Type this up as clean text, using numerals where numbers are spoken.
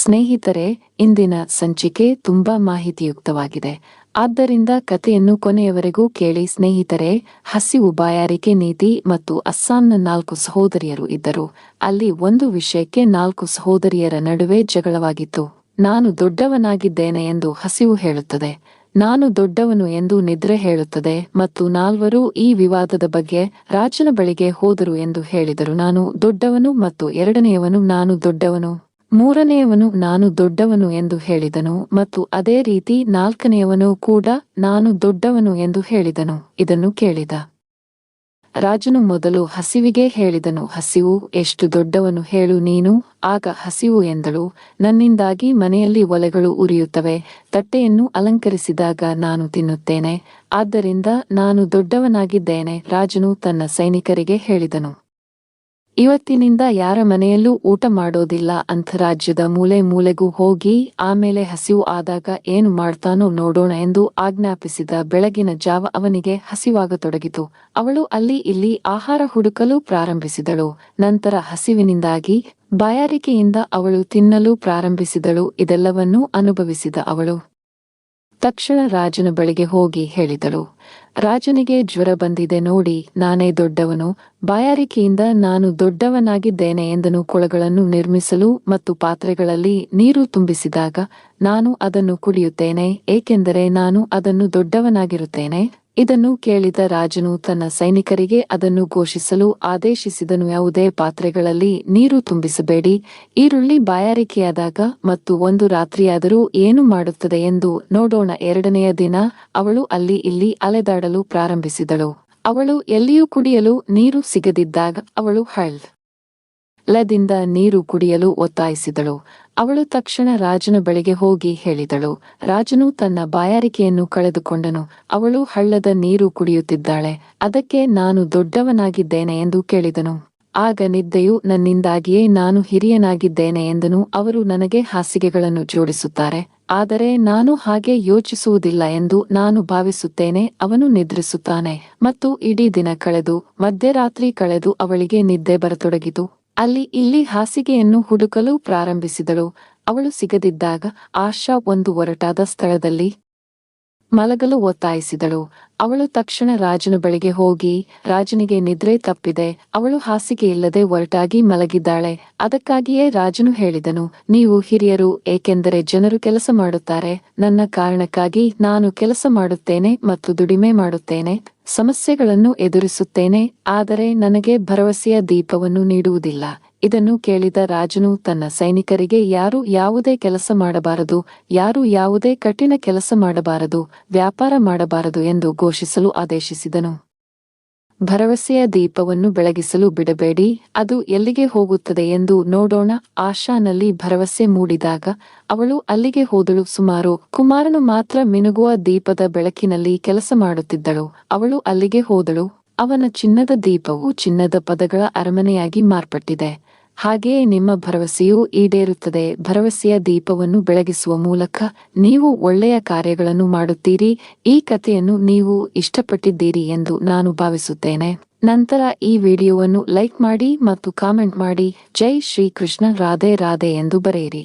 ಸ್ನೇಹಿತರೆ, ಇಂದಿನ ಸಂಚಿಕೆ ತುಂಬಾ ಮಾಹಿತಿಯುಕ್ತವಾಗಿದೆ. ಆದ್ದರಿಂದ ಕಥೆಯನ್ನು ಕೊನೆಯವರೆಗೂ ಕೇಳಿ ಸ್ನೇಹಿತರೆ. ಹಸಿವು ಬಾಯಾರಿಕೆ ನೀತಿ ಮತ್ತು ಅಸ್ಸಾಂನ 4 ಸಹೋದರಿಯರು ಇದ್ದರು. ಅಲ್ಲಿ ಒಂದು ವಿಷಯಕ್ಕೆ 4 ಸಹೋದರಿಯರ ನಡುವೆ ಜಗಳವಾಗಿತ್ತು. ನಾನು ದೊಡ್ಡವನಾಗಿದ್ದೇನೆ ಎಂದು ಹಸಿವು ಹೇಳುತ್ತದೆ. ನಾನು ದೊಡ್ಡವನು ಎಂದು ನಿದ್ರೆ ಹೇಳುತ್ತದೆ. ಮತ್ತು 4ರೂ ಈ ವಿವಾದದ ಬಗ್ಗೆ ರಾಜನ ಬಳಿಗೆ ಹೋದರು ಎಂದು ಹೇಳಿದರು. ನಾನು ದೊಡ್ಡವನು ಮತ್ತು ಎರಡನೆಯವನು ನಾನು ದೊಡ್ಡವನು, ಮೂರನೆಯವನು ನಾನು ದೊಡ್ಡವನು ಎಂದು ಹೇಳಿದನು. ಮತ್ತು ಅದೇ ರೀತಿ 4ನೆಯವನು ಕೂಡ ನಾನು ದೊಡ್ಡವನು ಎಂದು ಹೇಳಿದನು. ಇದನ್ನು ಕೇಳಿದ ರಾಜನು ಮೊದಲು ಹಸಿವಿಗೆ ಹೇಳಿದನು, ಹಸಿವು, ಎಷ್ಟು ದೊಡ್ಡವನು ಹೇಳು ನೀನು. ಆಗ ಹಸಿವು ಎಂದಳು, ನನ್ನಿಂದಾಗಿ ಮನೆಯಲ್ಲಿ ಒಲೆಗಳು ಉರಿಯುತ್ತವೆ, ತಟ್ಟೆಯನ್ನು ಅಲಂಕರಿಸಿದಾಗ ನಾನು ತಿನ್ನುತ್ತೇನೆ, ಆದ್ದರಿಂದ ನಾನು ದೊಡ್ಡವನಾಗಿದ್ದೇನೆ. ರಾಜನು ತನ್ನ ಸೈನಿಕರಿಗೆ ಹೇಳಿದನು, ಇವತ್ತಿನಿಂದ ಯಾರ ಮನೆಯಲ್ಲೂ ಊಟ ಮಾಡೋದಿಲ್ಲ ಅಂತ. ರಾಜ್ಯದ ಮೂಲೆ ಮೂಲೆಗೂ ಹೋಗಿ ಆಮೇಲೆ ಹಸಿವು ಆದಾಗ ಏನು ಮಾಡ್ತಾನೋ ನೋಡೋಣ ಎಂದು ಆಜ್ಞಾಪಿಸಿದ. ಬೆಳಗಿನ ಜಾವ ಅವನಿಗೆ ಹಸಿವಾಗತೊಡಗಿತು. ಅವಳು ಅಲ್ಲಿ ಇಲ್ಲಿ ಆಹಾರ ಹುಡುಕಲು ಪ್ರಾರಂಭಿಸಿದಳು. ನಂತರ ಹಸಿವಿನಿಂದಾಗಿ ಬಾಯಾರಿಕೆಯಿಂದ ಅವಳು ತಿನ್ನಲು ಪ್ರಾರಂಭಿಸಿದಳು. ಇದೆಲ್ಲವನ್ನೂ ಅನುಭವಿಸಿದ ಅವಳು ತಕ್ಷಣ ರಾಜನ ಬಳಿಗೆ ಹೋಗಿ ಹೇಳಿದಳು, ರಾಜನಿಗೆ ಜ್ವರ ಬಂದಿದೆ ನೋಡಿ, ನಾನೇ ದೊಡ್ಡವನು, ಬಾಯಾರಿಕೆಯಿಂದ ನಾನು ದೊಡ್ಡವನಾಗಿದ್ದೇನೆ ಎಂದನು. ಕೊಳಗಳನ್ನು ನಿರ್ಮಿಸಲು ಮತ್ತು ಪಾತ್ರೆಗಳಲ್ಲಿ ನೀರು ತುಂಬಿಸಿದಾಗ ನಾನು ಅದನ್ನು ಕುಡಿಯುತ್ತೇನೆ, ಏಕೆಂದರೆ ನಾನು ಅದನ್ನು ದೊಡ್ಡವನಾಗಿರುತ್ತೇನೆ. ಇದನ್ನು ಕೇಳಿದ ರಾಜನು ತನ್ನ ಸೈನಿಕರಿಗೆ ಅದನ್ನು ಘೋಷಿಸಲು ಆದೇಶಿಸಿದನು, ಯಾವುದೇ ಪಾತ್ರೆಗಳಲ್ಲಿ ನೀರು ತುಂಬಿಸಬೇಡಿ. ಈರುಳ್ಳಿ ಬಾಯಾರಿಕೆಯಾದಾಗ ಮತ್ತು ಒಂದು ರಾತ್ರಿಯಾದರೂ ಏನು ಮಾಡುತ್ತದೆ ಎಂದು ನೋಡೋಣ. 2ನೆಯ ದಿನ ಅವಳು ಅಲ್ಲಿ ಇಲ್ಲಿ ಅಲೆದಾಡಲು ಪ್ರಾರಂಭಿಸಿದಳು. ಅವಳು ಎಲ್ಲಿಯೂ ಕುಡಿಯಲು ನೀರು ಸಿಗದಿದ್ದಾಗ ಅವಳು ಹಳ್ಳದಿಂದ ನೀರು ಕುಡಿಯಲು ಒತ್ತಾಯಿಸಿದಳು. ಅವಳು ತಕ್ಷಣ ರಾಜನ ಬಳಿಗೆ ಹೋಗಿ ಹೇಳಿದಳು. ರಾಜನು ತನ್ನ ಬಾಯಾರಿಕೆಯನ್ನು ಕಳೆದುಕೊಂಡನು. ಅವಳು ಹಳ್ಳದ ನೀರು ಕುಡಿಯುತ್ತಿದ್ದಾಳೆ, ಅದಕ್ಕೆ ನಾನು ದೊಡ್ಡವನಾಗಿದ್ದೇನೆ ಎಂದು ಕೇಳಿದನು. ಆಗ ನಿದ್ದೆಯು ನನ್ನಿಂದಾಗಿಯೇ ನಾನು ಹಿರಿಯನಾಗಿದ್ದೇನೆ ಎಂದನು. ಅವರು ನನಗೆ ಹಾಸಿಗೆಗಳನ್ನು ಜೋಡಿಸುತ್ತಾರೆ, ಆದರೆ ನಾನು ಹಾಗೆ ಯೋಚಿಸುವುದಿಲ್ಲ ಎಂದು ನಾನು ಭಾವಿಸುತ್ತೇನೆ. ಅವನು ನಿದ್ರಿಸುತ್ತಾನೆ. ಮತ್ತು ಇಡೀ ದಿನ ಕಳೆದು ಮಧ್ಯರಾತ್ರಿ ಕಳೆದು ಅವಳಿಗೆ ನಿದ್ದೆ ಬರತೊಡಗಿತು. ಅಲ್ಲಿ ಇಲ್ಲಿ ಹಾಸಿಗೆಯನ್ನು ಹುಡುಕಲು ಪ್ರಾರಂಭಿಸಿದಳು. ಅವಳು ಸಿಗದಿದ್ದಾಗ ಆಶಾ ಒಂದು ಒರಟಾದ ಸ್ಥಳದಲ್ಲಿ ಮಲಗಲು ಒತ್ತಾಯಿಸಿದಳು. ಅವಳು ತಕ್ಷಣ ರಾಜನ ಬಳಿಗೆ ಹೋಗಿ, ರಾಜನಿಗೆ ನಿದ್ರೆ ತಪ್ಪಿದೆ, ಅವಳು ಹಾಸಿಗೆ ಇಲ್ಲದೆ ಒರಟಾಗಿ ಮಲಗಿದ್ದಾಳೆ. ಅದಕ್ಕಾಗಿಯೇ ರಾಜನು ಹೇಳಿದನು, ನೀವು ಹಿರಿಯರು, ಏಕೆಂದರೆ ಜನರು ಕೆಲಸ ಮಾಡುತ್ತಾರೆ, ನನ್ನ ಕಾರಣಕ್ಕಾಗಿ ನಾನು ಕೆಲಸ ಮಾಡುತ್ತೇನೆ ಮತ್ತು ದುಡಿಮೆ ಮಾಡುತ್ತೇನೆ, ಸಮಸ್ಯೆಗಳನ್ನು ಎದುರಿಸುತ್ತೇನೆ, ಆದರೆ ನನಗೆ ಭರವಸೆಯ ದೀಪವನ್ನು ನೀಡುವುದಿಲ್ಲ. ಇದನ್ನು ಕೇಳಿದ ರಾಜನು ತನ್ನ ಸೈನಿಕರಿಗೆ, ಯಾರು ಯಾವುದೇ ಕೆಲಸ ಮಾಡಬಾರದು, ಯಾರು ಯಾವುದೇ ಕಠಿಣ ಕೆಲಸ ಮಾಡಬಾರದು, ವ್ಯಾಪಾರ ಮಾಡಬಾರದು ಎಂದು ಘೋಷಿಸಲು ಆದೇಶಿಸಿದನು. ಭರವಸೆಯ ದೀಪವನ್ನು ಬೆಳಗಿಸಲು ಬಿಡಬೇಡಿ, ಅದು ಎಲ್ಲಿಗೆ ಹೋಗುತ್ತದೆ ಎಂದು ನೋಡೋಣ. ಆಶಾನಲ್ಲಿ ಭರವಸೆ ಮೂಡಿದಾಗ ಅವಳು ಅಲ್ಲಿಗೆ ಹೋದಳು. ಕುಮಾರನು ಮಾತ್ರ ಮಿನುಗುವ ದೀಪದ ಬೆಳಕಿನಲ್ಲಿ ಕೆಲಸ ಮಾಡುತ್ತಿದ್ದಳು. ಅವಳು ಅಲ್ಲಿಗೆ ಹೋದಳು. ಅವನ ಚಿನ್ನದ ದೀಪವು ಚಿನ್ನದ ಪದಗಳ ಅರಮನೆಯಾಗಿ ಮಾರ್ಪಟ್ಟಿದೆ. ಹಾಗೆಯೇ ನಿಮ್ಮ ಭರವಸೆಯೂ ಈಡೇರುತ್ತದೆ. ಭರವಸೆಯ ದೀಪವನ್ನು ಬೆಳಗಿಸುವ ಮೂಲಕ ನೀವು ಒಳ್ಳೆಯ ಕಾರ್ಯಗಳನ್ನು ಮಾಡುತ್ತೀರಿ. ಈ ಕಥೆಯನ್ನು ನೀವು ಇಷ್ಟಪಟ್ಟಿದ್ದೀರಿ ಎಂದು ನಾನು ಭಾವಿಸುತ್ತೇನೆ. ನಂತರ ಈ ವಿಡಿಯೋವನ್ನು ಲೈಕ್ ಮಾಡಿ ಮತ್ತು ಕಾಮೆಂಟ್ ಮಾಡಿ. ಜೈ ಶ್ರೀ ಕೃಷ್ಣ, ರಾಧೆ ರಾಧೆ ಎಂದು ಬರೆಯಿರಿ.